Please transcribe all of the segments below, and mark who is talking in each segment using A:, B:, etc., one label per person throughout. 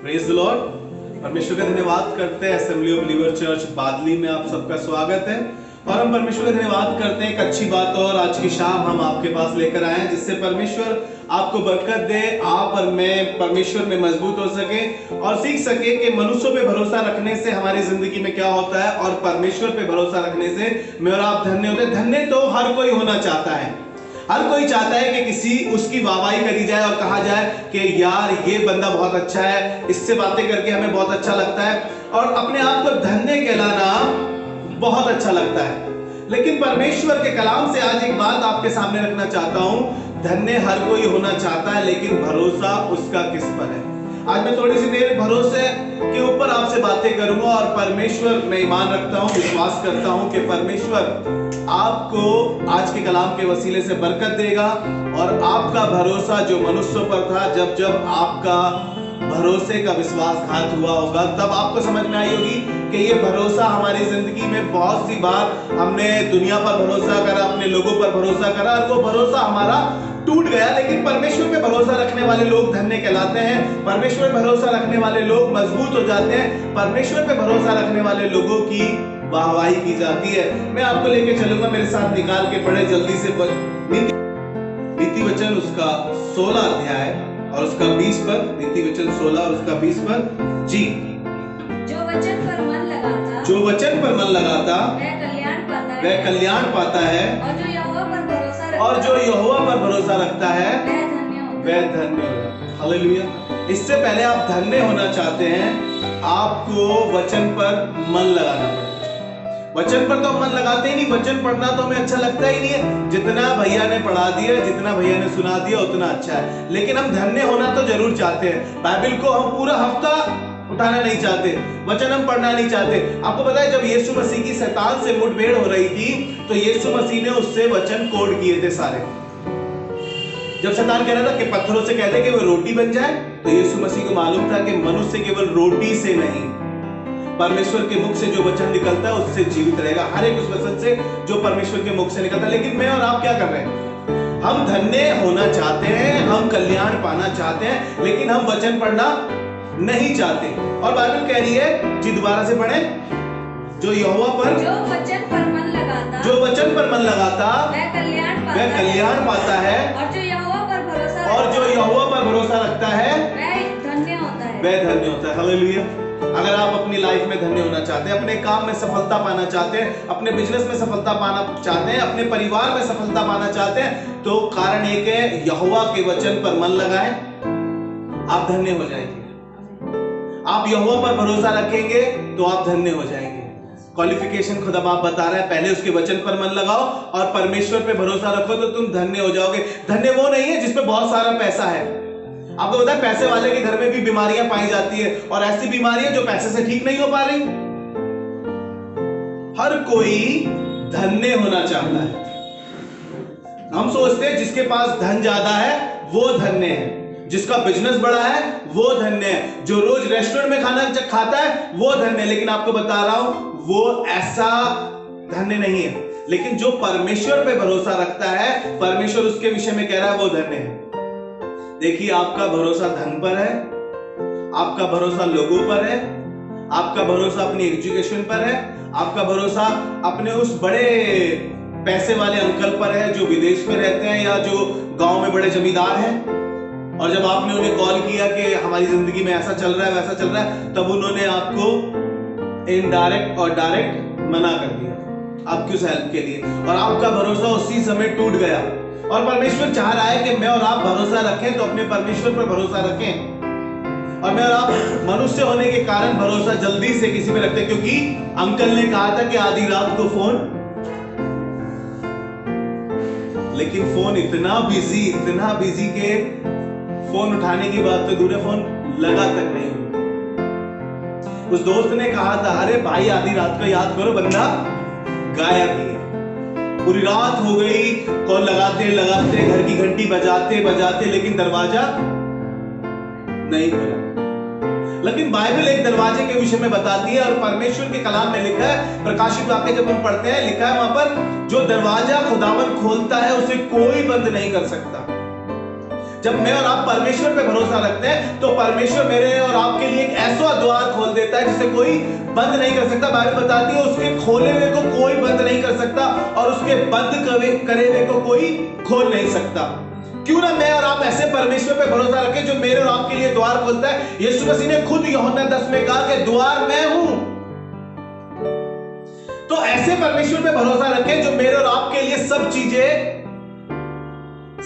A: Praise the Lord. परमेश्वर का धन्यवाद करते हैं। असेंबली ऑफ बिलीवर चर्च बादली में आप सबका स्वागत है और हम परमेश्वर का धन्यवाद करते हैं। एक अच्छी बात और आज की शाम हम आपके पास लेकर आए हैं जिससे परमेश्वर आपको बरकत दे, आप और मैं परमेश्वर में मजबूत हो सके और सीख सके कि मनुष्यों पे भरोसा रखने से हमारी जिंदगी में क्या होता है और परमेश्वर पे भरोसा रखने से मैं और आप धन्य होते हैं। धन्य तो हर कोई होना चाहता है, हर कोई चाहता है कि किसी उसकी वाहवाही करी जाए और कहा जाए कि यार ये बंदा बहुत अच्छा है, इससे बातें करके हमें बहुत अच्छा लगता है और अपने आप को धन्य कहलाना बहुत अच्छा लगता है। लेकिन परमेश्वर के कलाम से आज एक बात आपके सामने रखना चाहता हूं। धन्य हर कोई होना चाहता है लेकिन भरोसा उसका किस पर है। आज मैं थोड़ी सी देर भरोसे के ऊपर आपसे बातें करूंगा और परमेश्वर मैं ईमान रखता हूं, विश्वास करता हूं कि परमेश्वर आपको आज के कलाम के वसीले से बरकत देगा और आपका भरोसा जो मनुष्यों पर था, जब जब आपका भरोसे का विश्वासघात हुआ होगा तब आपको समझ में आई होगी कि ये भरोसा हमारी जिंदगी में बहुत सी बार हमने दुनिया पर भरोसा करा, अपने लोगों पर भरोसा करा और वो भरोसा हमारा टूट गया। लेकिन परमेश्वर पे भरोसा रखने वाले लोग धन्य कहलाते हैं। परमेश्वर पे भरोसा रखने वाले लोग मजबूत हो जाते हैं। परमेश्वर पे भरोसा रखने वाले लोगों की वाहवाही की जाती है। मैं आपको लेके चलूंगा, मेरे साथ निकाल के पढ़े जल्दी से नीति वचन उसका 16 अध्याय और उसका 20 पद। नीति वचन 16 और उसका 20 पद जी।
B: जो वचन पर मन लगाता,
A: जो वचन पर मन लगाता वह कल्याण पाता है
B: और जो यहोवा पर भरोसा रखता
A: और जो यहोवा पर भरोसा रखता है
B: वह धन्य होता है।
A: हालेलुया। इससे पहले आप धन्य होना चाहते हैं, आपको वचन पर मन लगाना पड़ेगा। वचन पर तो हम मन लगाते ही नहीं, वचन पढ़ना तो हमें अच्छा लगता ही नहीं है। जितना भैया ने पढ़ा दिया, जितना भैया ने सुना दिया उतना अच्छा है, लेकिन हम धन्य होना तो जरूर चाहते हैं। बाइबल को हम पूरा हफ्ता उठाना नहीं चाहते, वचन हम पढ़ना नहीं चाहते। आपको पता है जब यीशु मसीह की शैतान से मुठभेड़ हो रही थी तो यीशु मसीह ने उससे वचन कोड किए थे सारे। जब शैतान कह रहा था कि पत्थरों से कहते कि वो रोटी बन जाए, तो यीशु मसीह को मालूम था कि मनुष्य केवल रोटी से नहीं, परमेश्वर के मुख से जो वचन निकलता है उससे जीवित रहेगा। हर एक उस वचन से जो परमेश्वर के मुख से निकलता है। लेकिन मैं और आप क्या कर रहे हैं? हम धन्य होना चाहते हैं, हम कल्याण पाना चाहते हैं, लेकिन हम वचन पढ़ना नहीं चाहते। और बाइबल कह रही है जी, दोबारा से पढ़े, जो यहोवा पर
B: जो वचन पर मन लगाता,
A: जो वचन पर मन लगाता
B: वह
A: कल्याण पाता है
B: और जो यहोवा पर भरोसा
A: रखता है
B: वह धन्य होता है।
A: वह धन्य होता है। हालेलुया। अगर आप अपनी लाइफ में धन्य होना चाहते हैं, अपने काम में सफलता पाना चाहते हैं, अपने बिजनेस में सफलता पाना चाहते हैं, अपने परिवार में सफलता पाना चाहते हैं, तो कारण एक है, यहोवा के वचन पर मन लगाएं, आप धन्य हो जाएंगे। आप यहोवा पर भरोसा रखेंगे तो आप धन्य हो जाएंगे। क्वालिफिकेशन खुद अब आप बता रहे हैं, पहले उसके वचन पर मन लगाओ और परमेश्वर पे भरोसा रखो तो तुम धन्य हो जाओगे। धन्य वो नहीं है जिसपे बहुत सारा पैसा है। आपको पता है पैसे वाले के घर में भी बीमारियां पाई जाती है और ऐसी बीमारियां जो पैसे से ठीक नहीं हो पा रही। हर कोई धन्य होना चाहता है। हम सोचते हैं जिसके पास धन ज्यादा है वो धन्य है, जिसका बिजनेस बड़ा है वो धन्य है, जो रोज रेस्टोरेंट में खाना खाता है वो धन्य है। लेकिन आपको बता रहा हूं वो ऐसा धन्य नहीं है। लेकिन जो परमेश्वर पे भरोसा रखता है, परमेश्वर उसके विषय में कह रहा है वो धन्य है। देखिए, आपका भरोसा धन पर है, आपका भरोसा लोगों पर है, आपका भरोसा अपनी एजुकेशन पर है, आपका भरोसा अपने उस बड़े पैसे वाले अंकल पर है जो विदेश में रहते हैं या जो गांव में बड़े जमींदार हैं। और जब आपने उन्हें कॉल किया कि हमारी जिंदगी में ऐसा चल रहा है वैसा चल रहा है, तब उन्होंने आपको इनडायरेक्ट और डायरेक्ट मना कर दिया आपकी उस हेल्प के लिए और आपका भरोसा उसी समय टूट गया। और परमेश्वर चाह रहा है कि मैं और आप भरोसा रखें तो अपने परमेश्वर पर भरोसा रखें। और मैं और आप मनुष्य होने के कारण भरोसा जल्दी से किसी पे रखते हैं, क्योंकि अंकल ने कहा था कि आधी रात को फोन, लेकिन फोन इतना बिजी के फोन उठाने की बात तो दूर है, फोन लगा तक नहीं हुआ। उस दोस्त ने कहा था, अरे भाई आधी रात को याद करो, बंदा गायब ही है। पूरी रात हो गई, कॉल लगाते लगाते, घर की घंटी बजाते बजाते, लेकिन दरवाजा नहीं खुला। लेकिन बाइबल एक दरवाजे के विषय में बताती है और परमेश्वर के कलाम में लिखा है, प्रकाशित वाक्य जब हम पढ़ते हैं, लिखा है वहां पर, जो दरवाजा खुदावन खोलता है उसे कोई बंद नहीं कर सकता। जब मैं और आप परमेश्वर पे भरोसा रखते हैं तो परमेश्वर मेरे और आपके लिए एक ऐसा द्वार खोल देता है जिसे कोई बंद नहीं कर सकता। बाइबल बताती है उसके खोले हुए को कोई बंद नहीं कर सकता और उसके बंद करे हुए को कोई खोल नहीं सकता। क्यों ना मैं और आप ऐसे परमेश्वर पे भरोसा रखें जो मेरे और आपके लिए द्वार खोलता है। यीशु मसीह ने खुद यूहन्ना 10 में कहा कि द्वार मैं हूं। तो ऐसे परमेश्वर पे भरोसा रखें जो मेरे और आपके लिए सब चीजें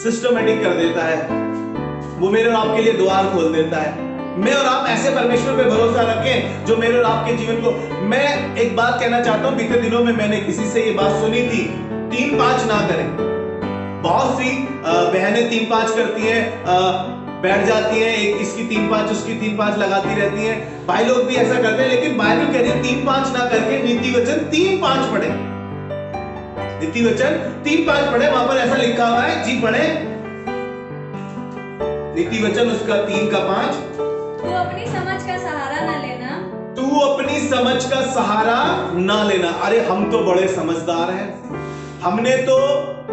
A: सिस्टमेटिक कर देता है, वो मेरे और आपके लिए द्वार खोल देता है। मैं और आप ऐसे परमेश्वर पे भरोसा रखें जो मेरे और आपके जीवन को। मैं एक बात कहना चाहता हूं, बीते दिनों में मैंने किसी से ये बात सुनी थी, 3-5 ना करें। बहुत सी बहनें 3-5 करती हैं, बैठ जाती हैं, एक इसकी 3-5 उसकी 3-5 लगाती रहती हैं। भाई लोग भी ऐसा करते हैं, लेकिन बाइबल कह रही है 3-5 ना करके नीति वचन 3-5 पढ़े। नीति वचन 3-5 पढ़े, वहां पर ऐसा लिखा हुआ है, जी पढ़े नीति वचन उसका 3 का 5।
B: तू अपनी समझ का सहारा न लेना,
A: तू अपनी समझ का सहारा ना लेना। अरे हम तो बड़े समझदार हैं, हमने तो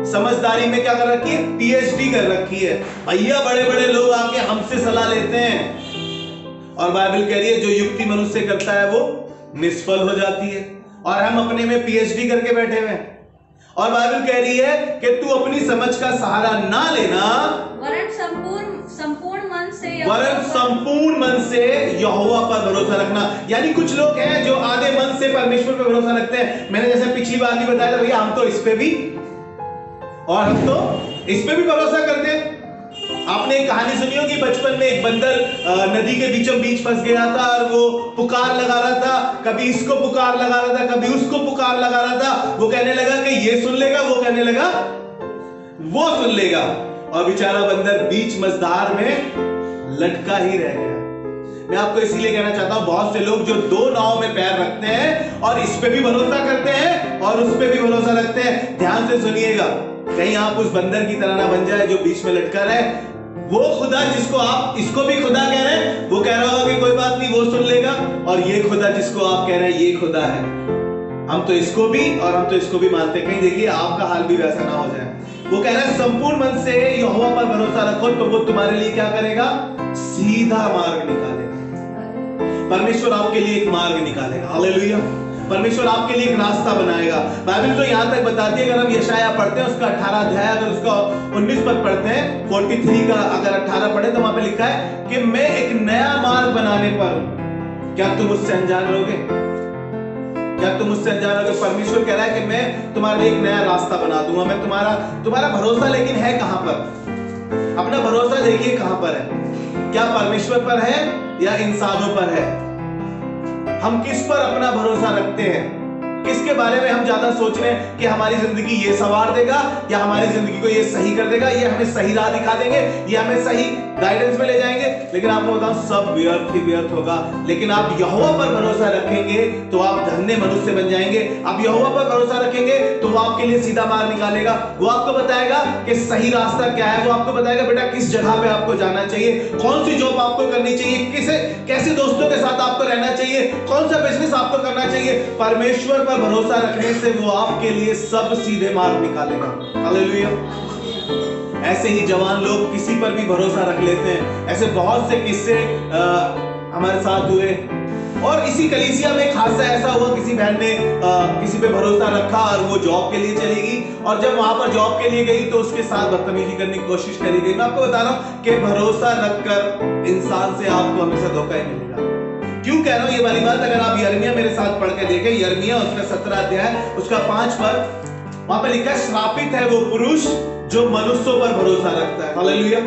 A: समझदारी में क्या कर रखी है, पीएचडी कर रखी है। भैया बड़े बड़े लोग आके हमसे सलाह लेते हैं और बाइबल कह रही है जो युक्ति मनुष्य करता है वो निष्फल हो जाती है, और हम अपने में पीएचडी करके बैठे हुए हैं। और बाइबल कह रही है कि तू अपनी समझ का सहारा ना लेना,
B: वरन
A: संपूर्ण मन से यहोवा पर भरोसा रखना। यानी कुछ लोग हैं जो आधे मन से परमेश्वर पर भरोसा रखते हैं। मैंने जैसे पिछली बार भी बताया था, भैया हम तो इस पे भी और हम तो इस पे भी भरोसा करते हैं। आपने एक कहानी सुनी होगी, बचपन में एक बंदर नदी के बीचों बीच फंस गया था और वो पुकार लगा रहा था, कभी इसको पुकार लगा रहा था, कभी उसको पुकार लगा रहा था। वो कहने लगा कि ये सुन लेगा, वो कहने लगा वो सुन लेगा, और बेचारा बंदर बीच मझधार में लटका ही रह गया। मैं आपको इसीलिए कहना चाहता हूं, बहुत से लोग जो 2 नाव में पैर रखते हैं और इस पे भी भरोसा करते हैं और उस पे भी भरोसा रखते हैं। ध्यान से सुनिएगा, कहीं आप उस बंदर की तरह ना बन जाए जो बीच में लटका रहे। वो खुदा जिसको आप इसको भी खुदा कह रहे हैं, वो कह रहा होगा कि कोई बात नहीं वो सुन लेगा, और ये खुदा जिसको आप कह रहे हैं ये खुदा है, हम तो इसको भी और हम तो इसको भी मानते हैं। कहीं देखिए आपका हाल भी वैसा ना हो जाए। वो कह रहा है संपूर्ण मन से यहोवा पर भरोसा रखो तो वो तुम्हारे लिए क्या करेगा, सीधा मार्ग निकालेगा। परमेश्वर आपके लिए एक मार्ग निकालेगा। हालेलुया। परमेश्वर आपके लिए एक रास्ता बनाएगा। बाइबल तो यहां तक बताती है, अगर हम यशाया पढ़ते हैं उसका 18 अध्याय, अगर उसका 19 पद पढ़ते हैं, 43 का अगर 18 पढ़े तो वहां पे लिखा है कि मैं एक नया मार्ग बनाने पर हूं, क्या तुम उससे अनजान रहोगे? क्या तुम उससे अनजान रहोगे? परमेश्वर कह रहा है कि मैं तुम्हारे लिए एक नया रास्ता बना दूंगा। मैं तुम्हारा भरोसा लेकिन है कहां पर? अपना भरोसा देखिए कहां पर है, क्या परमेश्वर पर है या इंसानों पर है? हम किस पर अपना भरोसा रखते हैं? किसके बारे में हम ज्यादा सोच रहे हैं कि हमारी जिंदगी ये संवार देगा या हमारी जिंदगी को ये सही कर देगा, ये हमें सही राह दिखा देंगे, ये हमें सही गाइडेंस में ले जाएंगे। लेकिन आपको बताऊं सब व्यर्थ ही व्यर्थ होगा। लेकिन आप यहोवा पर भरोसा रखेंगे तो आप धन्य मनुष्य बन जाएंगे। आप यहोवा पर भरोसा रखेंगे तो वो आपके लिए सीधा मार्ग निकालेगा। वो आपको बताएगा कि सही रास्ता क्या है, वो आपको बताएगा बेटा किस जगह पे आपको जाना चाहिए, कौन सी जॉब आपको करनी चाहिए, कैसे दोस्तों के साथ आपको रहना चाहिए, कौन सा बिजनेस आपको करना चाहिए। परमेश्वर पर भरोसा रखने से वो आपके लिए सब सीधे मार्ग निकालेगा। हालेलुया। ऐसे ही जवान लोग किसी पर भी भरोसा रख लेते हैं। ऐसे बहुत से किस्से हमारे साथ हुए, और इसी कलीसिया में एक हादसा ऐसा हुआ, किसी बहन ने किसी पे भरोसा रखा और वो जॉब के लिए चली गई, और जब वहां पर जॉब के लिए गई तो उसके साथ बदतमीजी करने की कोशिश करी गई। मैं आपको बता रहा हूं कि भरोसा रखकर इंसान से आपको हमेशा धोखा ही मिलेगा। क्यों कह रहा हूं ये वाली बात? अगर आप यिर्मयाह मेरे साथ पढ़ के देखें, यिर्मयाह उसका 17 अध्याय उसका 5 पद, वहां पे लिखा है श्रापित है वो पुरुष जो मनुष्यों पर भरोसा रखता है। हालेलुया।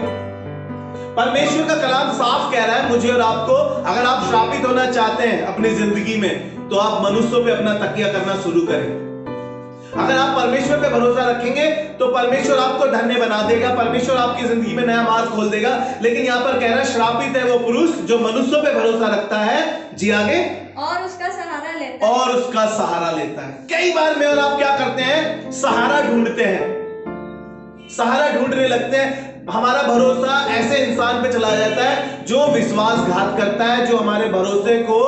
A: परमेश्वर का कलाम साफ कह रहा है मुझे और आपको, अगर आप श्रापित होना चाहते हैं अपनी जिंदगी में तो आप मनुष्यों पे अपना तकिया करना शुरू करें। अगर आप परमेश्वर पे भरोसा रखेंगे तो परमेश्वर आपको धन्य बना देगा, परमेश्वर आपकी जिंदगी में नया मार्ग खोल देगा। लेकिन यहाँ पर कह रहा है श्रापित है वो पुरुष जो मनुष्यों पे भरोसा रखता है। जी आगे,
B: और उसका सहारा लेता है।
A: कई बार मैं और आप क्या करते हैं, सहारा ढूंढते हैं, सहारा ढूंढने लगते हैं। हमारा भरोसा ऐसे इंसान पे चला जाता है जो विश्वासघात करता है, जो हमारे भरोसे को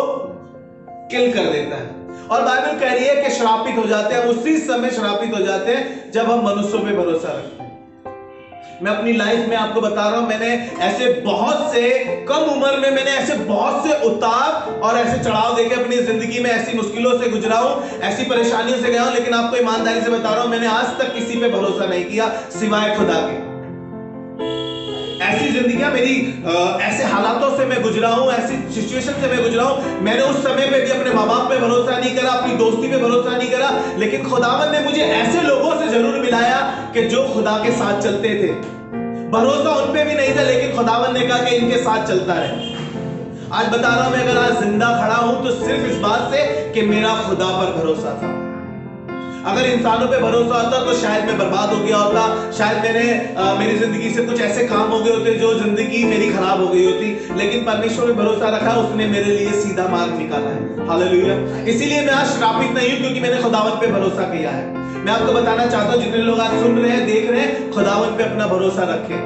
A: किल कर देता है। और बाइबल कह रही है कि श्रापित हो जाते हैं, उसी समय श्रापित हो जाते हैं जब हम मनुष्यों पे भरोसा रखते हैं। मैं अपनी लाइफ में आपको बता रहा हूं, मैंने ऐसे बहुत से कम उम्र में मैंने ऐसे बहुत से उतार और ऐसे चढ़ाव देके अपनी जिंदगी में ऐसी मुश्किलों से गुजरा हूं, ऐसी परेशानियों से गया हूं, लेकिन आपको ईमानदारी से बता रहा हूं, मैंने आज तक किसी पे भरोसा नहीं किया सिवाय खुदा के। ऐसी जिंदगियां मेरी ऐसे हालातों से मैं गुजरा हूं, ऐसी सिचुएशन से मैं गुजरा हूं, मैंने उस समय पे भी अपने माँ बाप पे भरोसा नहीं करा, अपनी दोस्ती पे भरोसा नहीं करा, लेकिन खुदावन ने मुझे ऐसे लोगों से जरूर मिलाया कि जो खुदा के साथ चलते थे। भरोसा उन पे भी नहीं था, लेकिन खुदावन ने कहा कि इनके साथ चलता रहे। आज बता रहा हूं, मैं अगर आज जिंदा खड़ा हूं तो सिर्फ इस बात से कि मेरा खुदा पर भरोसा था। अगर इंसानों पे भरोसा होता तो शायद मैं बर्बाद हो गया होता, शायद मेरी जिंदगी से कुछ ऐसे काम हो गए होते जो जिंदगी मेरी खराब हो गई होती, लेकिन परमेश्वर पे भरोसा रखा, उसने मेरे लिए सीधा मार्ग निकाला है। हालेलुया। इसीलिए मैं आज श्रापित नहीं हूं, क्योंकि मैंने खुदावन पे भरोसा किया है। मैं आपको बताना चाहता हूं, जितने लोग आज सुन रहे हैं, देख रहे हैं, खुदावन पे अपना भरोसा रखें,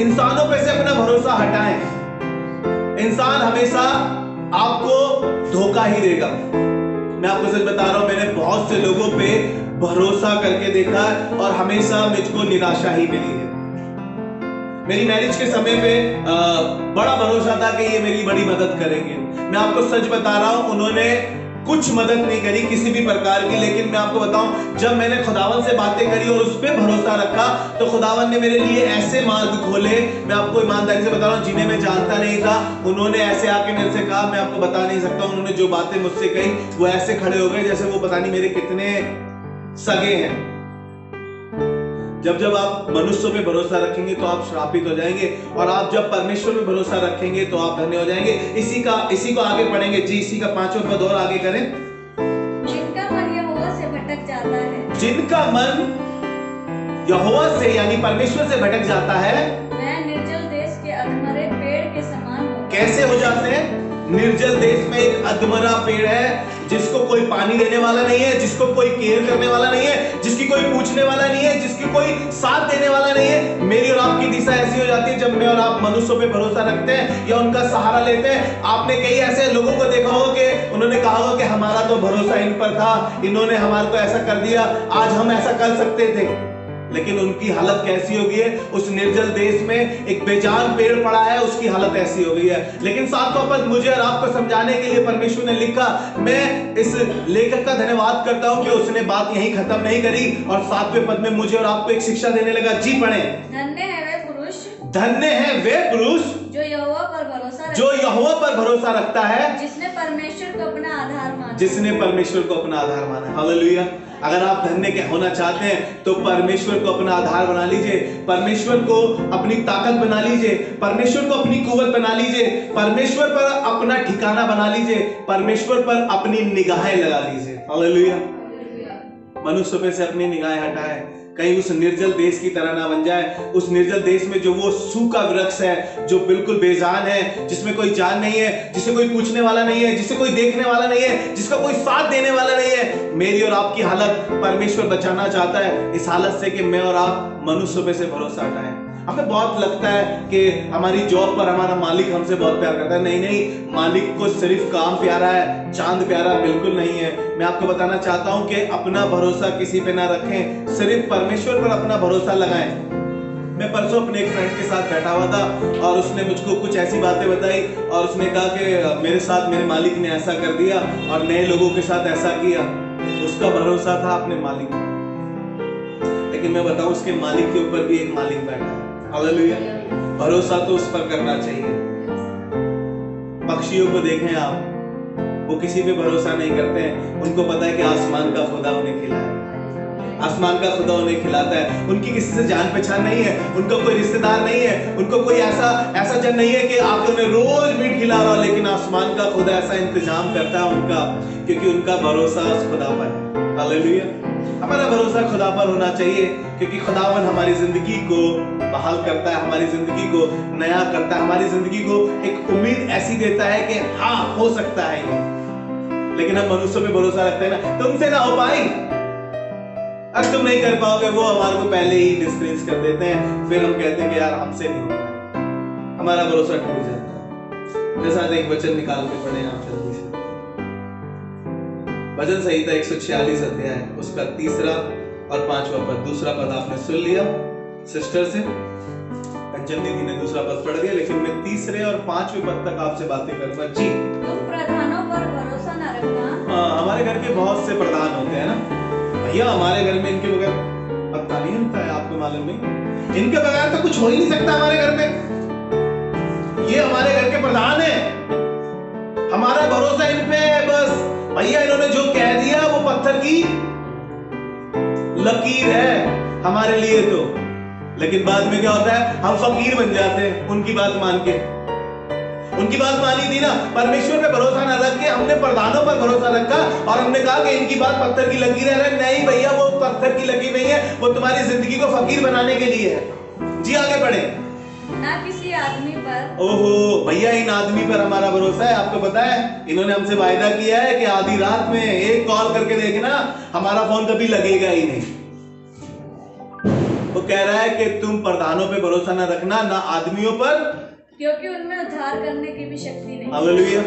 A: इंसानों पे से अपना भरोसा हटाएं। इंसान हमेशा आपको धोखा ही देगा। मैं आपको सच बता रहा हूं, मैंने बहुत से लोगों पे भरोसा करके देखा और हमेशा मुझको निराशा ही मिली है। मेरी मैरिज के समय पे बड़ा भरोसा था कि ये मेरी बड़ी मदद करेंगे। मैं आपको सच बता रहा हूं, उन्होंने कुछ मदद नहीं करी किसी भी प्रकार की, लेकिन मैं आपको बताऊं, जब मैंने खुदावन से बातें करी और उस पर भरोसा रखा तो खुदावन ने मेरे लिए ऐसे मार्ग खोले, मैं आपको ईमानदारी से बता रहा हूं, जिन्हें मैं जानता नहीं था, उन्होंने ऐसे आके मेरे से कहा, मैं आपको बता नहीं सकता, उन्होंने जो बातें मुझसे कही वो ऐसे खड़े हो गए जैसे वो पता नहीं मेरे कितने सगे हैं। जब आप मनुष्यों पे भरोसा रखेंगे तो आप श्रापित हो जाएंगे, और आप जब परमेश्वर पे भरोसा रखेंगे तो आप धन्य हो जाएंगे। इसी को आगे पढ़ेंगे जी, इसी का 5वां पद और आगे करें।
B: जिनका मन यहोवा से भटक जाता है,
A: जिनका मन यहोवा से यानी परमेश्वर से भटक जाता है,
B: वह निर्जल देश के अधमरे पेड़ के समान होता है।
A: कैसे हो जाते हैं? निर्जल देश में एक अधमरा पेड़ है, जिसको कोई पानी देने वाला नहीं है, जिसको कोई केयर करने वाला नहीं है, जिसकी कोई पूछने वाला नहीं है, जिसकी कोई साथ देने वाला नहीं है। मेरी और आपकी दिशा ऐसी हो जाती है जब मैं और आप मनुष्यों पे भरोसा रखते हैं या उनका सहारा लेते हैं। आपने कई ऐसे लोगों को देखा होगा कि उन्होंने कहा होगा कि हमारा तो भरोसा इन पर था, इन्होंने हमारे को ऐसा कर दिया, आज हम ऐसा कर सकते थे, लेकिन उनकी हालत कैसी हो गई है? उस निर्जल देश में एक बेजान पेड़ पड़ा है, उसकी हालत ऐसी हो गई है। लेकिन 7वां पद मुझे और आपको समझाने के लिए परमेश्वर ने लिखा। मैं इस लेखक का धन्यवाद करता हूं कि उसने बात यहीं खत्म नहीं करी और 7वें पद में मुझे और आपको एक शिक्षा देने लगा। जी पढ़े।
B: धन्य है वे पुरुष,
A: धन्य है वे पुरुष
B: जो यहोवा पर भरोसा
A: रखता है,
B: जिसने परमेश्वर को अपना आधार माना,
A: जिसने परमेश्वर को अपना आधार माना। हालेलुया। अगर आप धन्य के होना चाहते हैं तो परमेश्वर को अपना आधार बना लीजिए, परमेश्वर को अपनी ताकत बना लीजिए, परमेश्वर को अपनी कुव्वत बना लीजिए, परमेश्वर पर अपना ठिकाना बना लीजिए, परमेश्वर पर अपनी निगाहें लगा लीजिए। हालेलुया। मनुष्य पे से अपनी निगाहें हटाए, कहीं उस निर्जल देश की तरह ना बन जाए। उस निर्जल देश में जो वो सूखा वृक्ष है, जो बिल्कुल बेजान है, जिसमें कोई जान नहीं है, जिसे कोई पूछने वाला नहीं है, जिसे कोई देखने वाला नहीं है, जिसका कोई साथ देने वाला नहीं है। मेरी और आपकी हालत परमेश्वर बचाना चाहता है इस हालत से कि मैं और आप मनुष्यों पे से भरोसा हटाएं। हमें बहुत लगता है कि हमारी जॉब पर हमारा मालिक हमसे बहुत प्यार करता है। नहीं नहीं, मालिक को सिर्फ काम प्यारा है, चांद प्यारा बिल्कुल नहीं है। मैं आपको बताना चाहता हूं कि अपना भरोसा किसी पे ना रखें, सिर्फ परमेश्वर पर अपना भरोसा लगाएं। मैं परसों अपने एक फ्रेंड के साथ बैठा हुआ था और उसने मुझको कुछ ऐसी बातें बताई और उसने कहा कि मेरे साथ मेरे मालिक ने ऐसा कर दिया और नए लोगों के साथ ऐसा किया। उसका भरोसा था अपने मालिक पर, लेकिन मैं बताऊं उसके मालिक के ऊपर भी एक मालिक बैठा है। हालेलुया। भरोसा तो उस पर करना चाहिए। पक्षियों को देखें आप, वो किसी पे भरोसा नहीं करते हैं, उनको पता है कि आसमान का खुदा उन्हें खिलाए, आसमान का खुदा उन्हें खिलाता है। उनकी किसी से जान पहचान नहीं है, उनका कोई रिश्तेदार नहीं है, उनको कोई ऐसा जन नहीं है कि आके उन्हें रोज मीट खिला रहा, लेकिन आसमान का खुदा ऐसा इंतजाम करता है उनका, क्योंकि उनका भरोसा उस खुदा पर है। हालेलुया। हमारा भरोसा खुदा पर होना चाहिए, क्योंकि खुदावन हमारी जिंदगी को बहाल करता है, हमारी जिंदगी को नया करता है, हमारी जिंदगी को एक उम्मीद ऐसी देता है कि हाँ हो सकता है ये। लेकिन हम मनुष्यों पे भरोसा रखते हैं ना, तुमसे ना हो पाई, अब तुम नहीं कर पाओगे, वो हमारे को पहले ही डिस्करेज कर देते हैं। फिर हम कहते हैं कि यार हमसे नहीं होगा, हमारा भरोसा टूट जाता है। मेरे साथ एक वचन निकाल के पढ़े आप जल्दी से। भजन संहिता 146 अध्याय, उसका 3 और 5वां पद। दूसरा पद आपने सुन लिया, सिस्टर से। कंचन दीदी ने दूसरा पद पढ़ दिया, लेकिन मैं तीसरे और पांचवें पद तक आपसे बातें करूंगा। जी,
B: तुम प्रधानों पर भरोसा न रखना।
A: हमारे घर के बहुत से प्रधान होते हैं ना भैया, हमारे घर में इनके बगैर पता नहीं होता है, आपको मालूम नहीं, इनके बगैर तो कुछ हो ही नहीं सकता हमारे घर में। ये हमारे घर के प्रधान है, हमारा भरोसा इन पे है बस। भैया इन्होंने जो कह दिया वो पत्थर की लकीर है हमारे लिए तो। लेकिन बाद में क्या होता है, हम फकीर बन जाते हैं उनकी बात मान के। उनकी बात मानी थी ना, परमेश्वर पे भरोसा ना रख के हमने प्रधानों पर भरोसा रखा और हमने कहा कि इनकी बात पत्थर की लकीर है। नहीं भैया, वो पत्थर की लकीर नहीं है, वो तुम्हारी जिंदगी को फकीर बनाने के लिए है। जी आगे बढ़े।
B: ना किसी आदमी पर।
A: ओहो भैया, इन आदमी पर हमारा भरोसा है। आपको पता है इन्होंने हमसे वायदा किया है कि आधी रात में एक कॉल करके देखना, हमारा फोन कभी लगेगा ही नहीं। वो कह रहा है कि तुम प्रधानों पे भरोसा ना रखना, ना आदमियों पर,
B: क्योंकि उनमें उद्धार करने की भी शक्ति नहीं।
A: हालेलुया।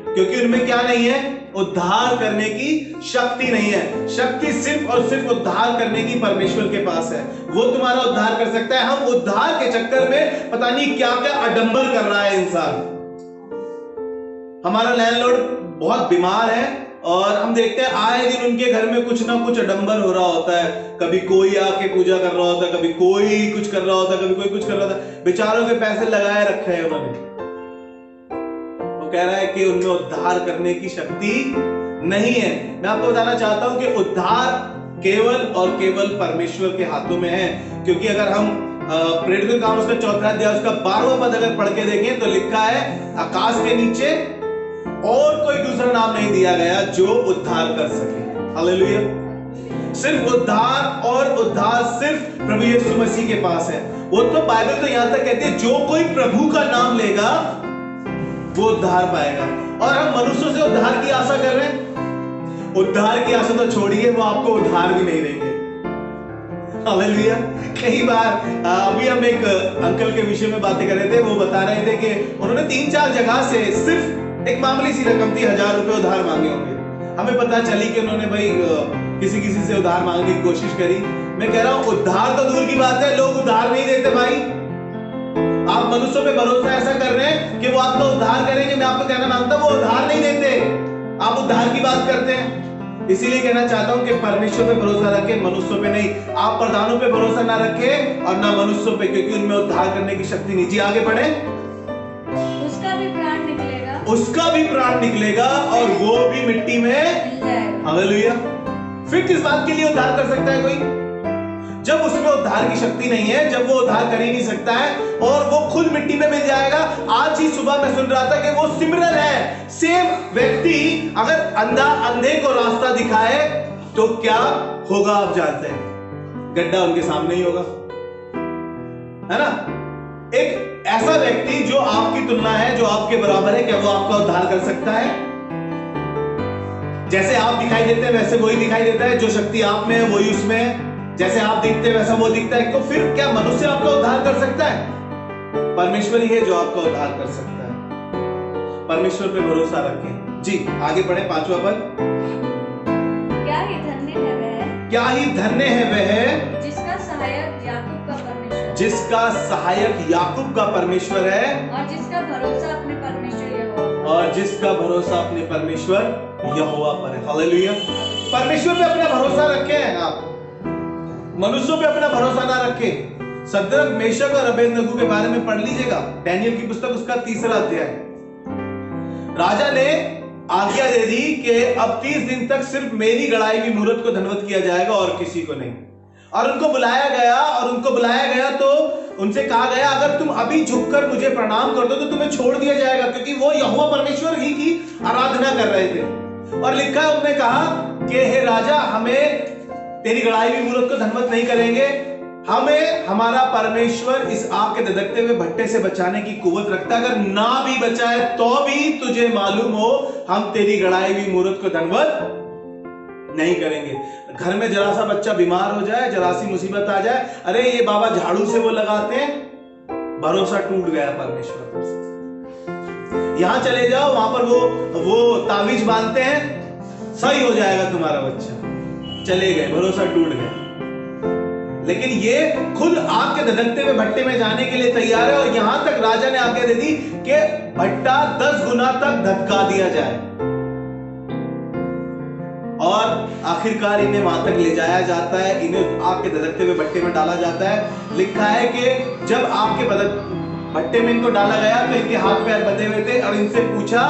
A: क्योंकि उनमें क्या नहीं है, उद्धार करने की शक्ति नहीं है। शक्ति सिर्फ और सिर्फ उद्धार करने की परमेश्वर के पास है। वो तुम्हारा उद्धार कर सकता है। हम उद्धार के चक्कर में पता नहीं क्या क्या आडंबर कर रहा है इंसान। हमारा लैंडलॉर्ड बहुत बीमार है और हम देखते हैं आए दिन उनके घर में कुछ ना कुछ आडंबर हो रहा होता है। कभी कोई आके पूजा कर रहा होता है, कभी कोई कुछ कर रहा होता है, कभी कोई कुछ कर रहा होता है। बेचारों के पैसे लगाए रखे हैं उन्होंने। कह रहा है कि उनमें उद्धार करने की शक्ति नहीं है। मैं आपको बताना चाहता हूं कि उद्धार केवल और केवल परमेश्वर के हाथों में है। क्योंकि अगर हम प्रेरितों के काम उसका 4वां अध्याय उसका 12वां पद अगर पढ़ के देखें तो लिखा है, आकाश के नीचे और कोई दूसरा नाम नहीं दिया गया जो उद्धार कर सके। हालेलुया। सिर्फ उद्धार और उद्धार सिर्फ प्रभु यीशु मसीह के पास है। वो तो बाइबल तो यहां तक कहती है, जो कोई प्रभु का नाम लेगा वो उद्धार पाएगा। और हम मनुष्यों से उद्धार की आशा कर रहे हैं। उद्धार की आशा तो छोड़िए, वो आपको उद्धार भी नहीं देंगे। हालेलुया। कई बार अभी हम एक अंकल के विषय में बातें कर रहे थे, वो बता रहे थे कि उन्होंने 3-4 जगह से सिर्फ एक मामूली सी रकम थी, 1000 रुपए उधार मांगे होंगे। हमें पता चली कि उन्होंने भाई किसी से उधार मांगने की कोशिश करी। मैं कह रहा हूं उद्धार तो दूर की बात है, लोग उधार नहीं देते भाई। आप मनुष्यों पे भरोसा ऐसा कर रहे हैं कि वो आपका उद्धार करेंगे। मैं आपको कहना मांगता हूं वो उद्धार नहीं देते, आप उद्धार की बात करते हैं। इसीलिए कहना चाहता हूं कि परमेश्वर पे भरोसा रखें, मनुष्यों पे नहीं। आप प्रधानों पे भरोसा ना रखें और ना मनुष्यों पे, क्योंकि उनमें उद्धार करने की शक्ति नहीं। जी आगे बढ़े।
B: उसका भी प्राण निकलेगा,
A: उसका भी प्राण निकलेगा और वो भी मिट्टी में
B: मिल जाएगा।
A: हालेलुया। फिर किस बात के लिए उद्धार कर सकता है कोई, जब उसमें उद्धार की शक्ति नहीं है, जब वो उद्धार कर ही नहीं सकता है और वो खुद मिट्टी में मिल जाएगा। आज ही सुबह मैं सुन रहा था कि वो सिमरन है। सेम व्यक्ति अगर अंधे को रास्ता दिखाए तो क्या होगा आप जानते हैं, गड्ढा उनके सामने ही होगा, है ना। एक ऐसा व्यक्ति जो आपकी तुलना है, जो आपके बराबर है, क्या वो आपका उद्धार कर सकता है? जैसे आप दिखाई देते हैं वैसे वही दिखाई देता है, जो शक्ति आप में है वही उसमें है। जैसे आप दिखते हैं वैसा वो दिखता है। तो फिर क्या मनुष्य आपका उद्धार कर सकता है? परमेश्वर ही है जो आपका उद्धार कर सकता है। परमेश्वर पे भरोसा रखें। जी आगे बढ़े, 5वां पद।
B: क्या ही धन्य है वह,
A: क्या ही धन्य है वह
B: जिसका सहायक याकूब का परमेश्वर,
A: जिसका सहायक याकूब का परमेश्वर है,
B: और जिसका भरोसा अपने परमेश्वर यहोवा,
A: और जिसका भरोसा अपने परमेश्वर यहोवा पर है। हालेलुया। परमेश्वर पे अपना भरोसा रखें। आप मनुष्यों पे अपना भरोसा ना रखें। सद्रक, मेशक और अबेदनगो के बारे में पढ़ लीजिएगा, डैनियल की पुस्तक उसका 3रा अध्याय। राजा ने आज्ञा दे दी कि अब 30 दिन तक सिर्फ मेरी गढ़ाई हुई मूरत को धन्यवाद किया जाएगा और किसी को नहीं। और उनको बुलाया गया तो उनसे कहा गया, अगर तुम अभी झुककर मुझे प्रणाम कर दो तो तुम्हें छोड़ दिया जाएगा, क्योंकि वो यहोवा परमेश्वर ही की आराधना कर रहे थे। और लिखा है, उन्होंने कहा कि हे राजा, हमें तेरी गढ़ाई हुई मूरत को धन्यवाद नहीं करेंगे, हमें हमारा परमेश्वर इस आग के धधकते हुए भट्टे से बचाने की कुव्वत रखता है। अगर ना भी बचाए तो भी तुझे मालूम हो हम तेरी गढ़ाई हुई मूरत को धन्यवाद नहीं करेंगे। घर में जरा सा बच्चा बीमार हो जाए, जरा सी मुसीबत आ जाए, अरे ये बाबा झाड़ू से वो लगाते हैं, भरोसा टूट गया परमेश्वर पर। यहां चले जाओ, वहां पर वो तावीज बांधते हैं, सही हो जाएगा तुम्हारा बच्चा। चले गए, भरोसा टूट गया। लेकिन ये खुद आग के धधकते हुए भट्टे में जाने के लिए तैयार है, और यहां तक राजा ने आज्ञा दे दी कि भट्टा 10 गुना तक धधका दिया जाए। और आखिरकार इन्हें वहां तक ले जाया जाता है, इन्हें आग के धधकते हुए भट्टे में डाला जाता है। लिखा है कि जब आग के भट्टे में इनको डाला गया तो इनके हाथ पैर बंधे हुए थे, और इनसे पूछा,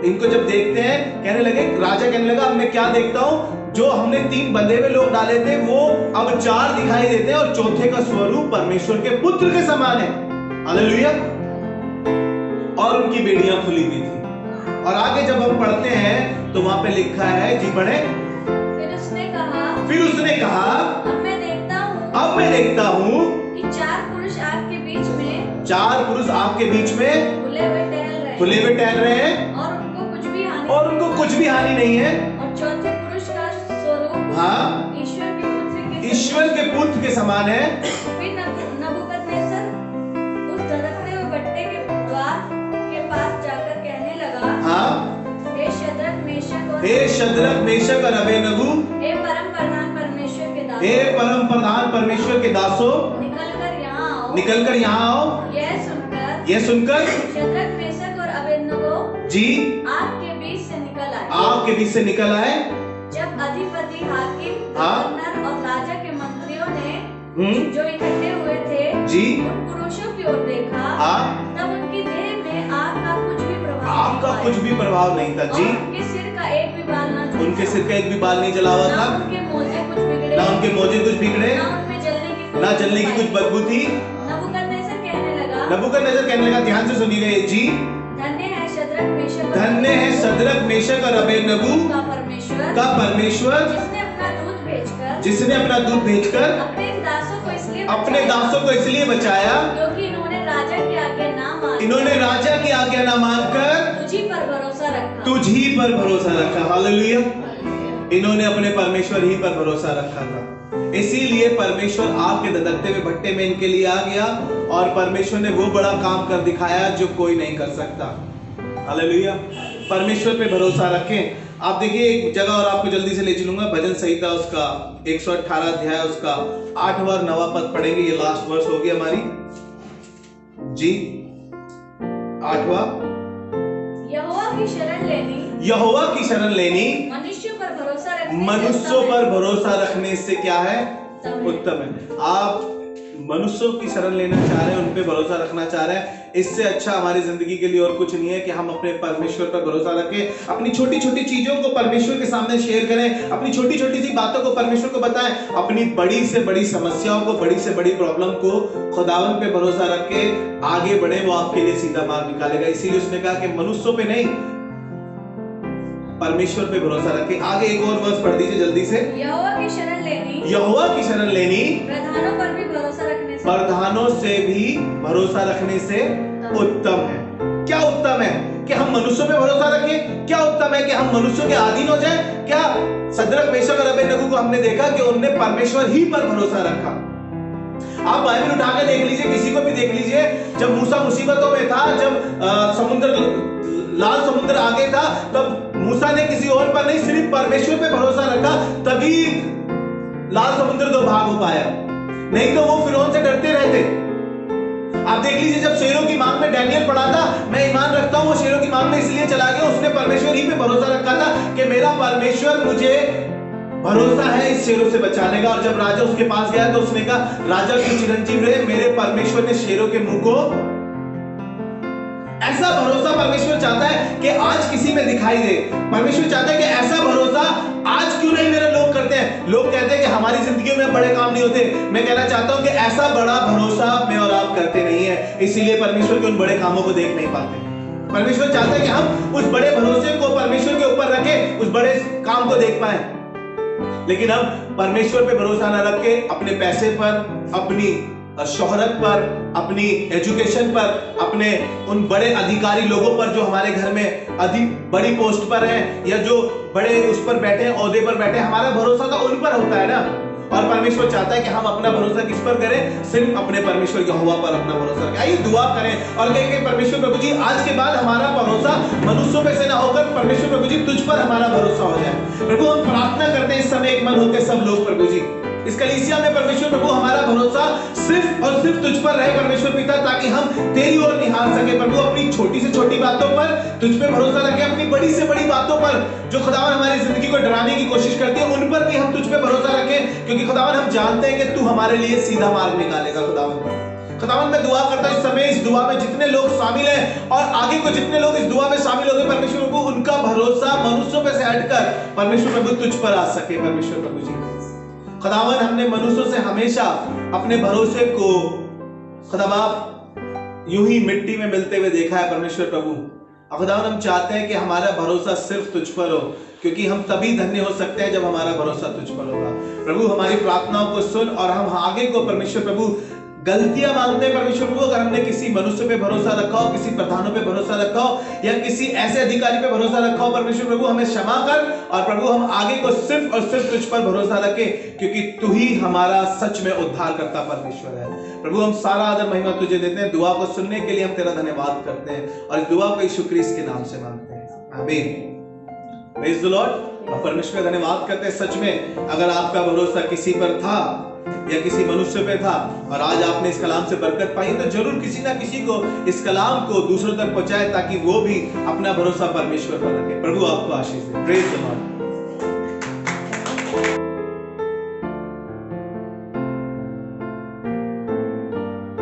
A: इनको जब देखते हैं कहने लगे, राजा कहने लगा, अब मैं क्या देखता हूं, जो हमने 3 बंधे हुए लोग डाले थे वो अब 4 दिखाई देते हैं, और चौथे का स्वरूप परमेश्वर के पुत्र के समान है। हालेलुया। और उनकी बेड़ियां खुली हुई थी। और आगे जब हम पढ़ते हैं तो वहां पे लिखा है, जी पढ़े।
B: फिर उसने कहा, अब मैं देखता हूं कि 4 पुरुष आग के बीच में,
A: 4 पुरुष आग के बीच में खुले हुए टहल रहे हैं, और उनको कुछ भी हानि नहीं है।
B: और चौथे पुरुष का स्वरूप,
A: हाँ, ईश्वर के पुत्र के समान है।
B: फिर नबूकदनेस्सर उस धधकते हुए भट्टे के द्वार के पास जाकर कहने लगा,
A: हाँ,
B: हे शद्रक
A: मेशक और अबेदनगो,
B: हे परम प्रधान परमेश्वर के दासों,
A: हे परम प्रधान परमेश्वर के दासों, निकलकर यहाँ आओ। यह सुनकर
B: शद्रक मेशक और अबेदनगो
A: जी
B: आग के बीच से निकल आए। जब अधिपति, हाकिम, गवर्नर और राजा के मंत्रियों ने जो इकट्ठे हुए थे जी उन पुरुषों की ओर देखा, तब उनकी देह में आग का कुछ भी प्रभाव नहीं था जी। उनके सिर का एक भी बाल नहीं जला हुआ था, ना उनके मोजे कुछ बिगड़े, ना जलने की कुछ बदबू थी। नबूकदनेस्सर कहने लगा, ध्यान से सुनिए जी, धन्य है शद्रक मेशक और अबेदनगो का परमेश्वर, जिसने अपना दूत भेजकर अपने दासों को इसलिए बचाया क्योंकि इन्होंने राजा की आज्ञा ना मानकर तुझ ही पर भरोसा रखा। हालेलुया। इन्होंने अपने परमेश्वर ही पर भरोसा रखा था, इसीलिए परमेश्वर आग के धधकते हुए भट्टे में इनके लिए आ गया, और परमेश्वर ने वो बड़ा काम कर दिखाया जो कोई नहीं कर सकता। हालेलुया। परमेश्वर पे भरोसा रखें। आप देखिए एक जगह और आपको जल्दी से ले चलूंगा, भजन संहिता उसका 118 अध्याय उसका 8वां और 9वां पद पढ़ेंगे। ये लास्ट वर्स होगी हमारी जी, 8वां। यहोवा की शरण लेनी
A: मनुष्यों पर भरोसा रखने से क्या है? उत्तम है। आप मनुष्यों की शरण लेना चाह रहे हैं, उन पे भरोसा रखना चाह रहे हैं, इससे अच्छा हमारी जिंदगी के लिए और कुछ नहीं है कि हम अपने परमेश्वर पर भरोसा रखें। अपनी छोटी छोटी चीजों को परमेश्वर के सामने शेयर करें, अपनी छोटी छोटी सी बातों को परमेश्वर को बताएं, अपनी बड़ी से बड़ी समस्याओं को, बड़ी से बड़ी प्रॉब्लम को खुदावन पे भरोसा रख के आगे बढ़े, वो आपके लिए सीधा मार्ग निकालेगा। इसीलिए उसने कहा कि मनुष्यों पे नहीं, परमेश्वर पे भरोसा रखें। आगे एक और वर्स पढ़ दीजिए जल्दी से।
B: यहोवा की शरण लेनी
A: प्रधानों से भी भरोसा रखने से उत्तम है। क्या उत्तम है? कि हम मनुष्यों पे भरोसा रखें? क्या उत्तम है कि हम मनुष्यों के अधीन हो जाएं? क्या शद्रक मेशक और अबेदनगो को हमने देखा कि उन्होंने परमेश्वर ही पर भरोसा रखा। आप बाइबल उठा के देख लीजिए, किसी को भी देख लीजिए, जब मूसा मुसीबतों में था, जब लाल समुद्र आगे था, तब मूसा ने किसी और पर नहीं, सिर्फ परमेश्वर पे भरोसा रखा, तभी लाल समुद्र 2 भाग हो पाया, नहीं तो वो फिरौन से डरते रहते। आप देख लीजिए, जब शेरों की मांग में डैनियल पड़ा था, मैं ईमान रखता हूं, वो शेरों की मांग में इसलिए चला गया, उसने परमेश्वर ही पे भरोसा रखा था कि मेरा परमेश्वर, मुझे भरोसा है इस शेरों से बचाने का। और जब राजा उसके पास गया तो उसने कहा, राजा की चिरंजीव रहे, मेरे परमेश्वर ने शेरों के मुंह को, ऐसा भरोसा परमेश्वर चाहता है कि आज किसी में दिखाई दे। परमेश्वर चाहता है कि ऐसा भरोसा आज क्यों नहीं मेरे लोग करते हैं। लोग कहते हैं कि हमारी जिंदगी में बड़े काम नहीं होते। मैं कहना चाहता हूं कि ऐसा बड़ा भरोसा मैं और आप करते नहीं है, इसीलिए परमेश्वर के उन बड़े कामों को देख नहीं पाते। परमेश्वर चाहता है कि हम उस बड़े भरोसे को परमेश्वर के ऊपर रखें, उस बड़े काम को देख पाए। लेकिन हम परमेश्वर पे भरोसा न रख के अपने पैसे पर, अपनी शोहरत पर, अपनी एजुकेशन पर, अपने उन बड़े अधिकारी लोगों पर जो हमारे घर में अधिक बड़ी पोस्ट पर हैं, या जो बड़े उस पर बैठे हैं, ओहदे पर बैठे हैं, हमारा भरोसा तो उन पर होता है ना। और परमेश्वर चाहता है कि हम अपना भरोसा किस पर करें? सिर्फ अपने परमेश्वर यहोवा पर अपना भरोसा करें। आइए दुआ करें और कहेंगे, परमेश्वर प्रभु जी, आज के बाद हमारा भरोसा मनुष्यों पे से ना होकर परमेश्वर प्रभु जी तुझ पर हमारा भरोसा हो जाए। प्रभु हम प्रार्थना करते हैं इस समय एक मन होकर सब लोग, प्रभु जी
B: इस कलीसिया में परमेश्वर प्रभु हमारा भरोसा सिर्फ और सिर्फ तुझ पर रहे परमेश्वर पिता, ताकि हम तेरी ओर निहार सके प्रभु। अपनी छोटी से छोटी बातों पर तुझ पे भरोसा रखें, अपनी बड़ी से बड़ी बातों पर जो खुदावन हमारी जिंदगी को डराने की कोशिश करती है उन पर भी हम तुझ पे भरोसा रखें, क्योंकि खुदावन हम जानते हैं कि तू हमारे लिए सीधा मार्ग निकालेगा। खुदावन मैं दुआ करता हूं इस समय इस दुआ में जितने लोग शामिल हैं और आगे को जितने लोग इस दुआ में शामिल होंगे परमेश्वर प्रभु, उनका भरोसा मनुष्यों पे से हटकर परमेश्वर प्रभु तुझ पर आ सके परमेश्वर प्रभु जी। खुदावन हमने मनुष्यों से हमेशा अपने भरोसे को खुदाबाप यूं ही मिट्टी में मिलते हुए देखा है परमेश्वर प्रभु। खुदावन हम चाहते हैं कि हमारा भरोसा सिर्फ तुझ पर हो, क्योंकि हम तभी धन्य हो सकते हैं जब हमारा भरोसा तुझ पर होगा प्रभु। हमारी प्रार्थनाओं को सुन और हम आगे को परमेश्वर प्रभु गलतियां मांगते हैं परमेश्वर प्रभु। अगर हमने किसी मनुष्य पे भरोसा रखा हो, किसी प्रधानों पे भरोसा रखा हो या किसी ऐसे अधिकारी पे भरोसा रखा हो परमेश्वर प्रभु, हमें क्षमा कर और प्रभु हम आगे को सिर्फ और सिर्फ तुझ पर भरोसा रखें, क्योंकि तू ही हमारा सच में उद्धार करता परमेश्वर है प्रभु। हम सारा आदर महिमा तुझे देते हैं। दुआ को सुनने के लिए हम तेरा धन्यवाद करते हैं और इस दुआ को यीशु क्रिस्त के नाम से मांगते हैं, आमीन। Praise the Lord. और परमेश्वर धन्यवाद करते हैं। सच में अगर आपका भरोसा किसी पर था या किसी मनुष्य पे था और आज आपने इस कलाम से बरकत पाई, तो जरूर किसी ना किसी को इस कलाम को दूसरों तक पहुंचाए ताकि वो भी अपना भरोसा परमेश्वर पर रखे। प्रभु आपको आशीष दे। Praise the Lord.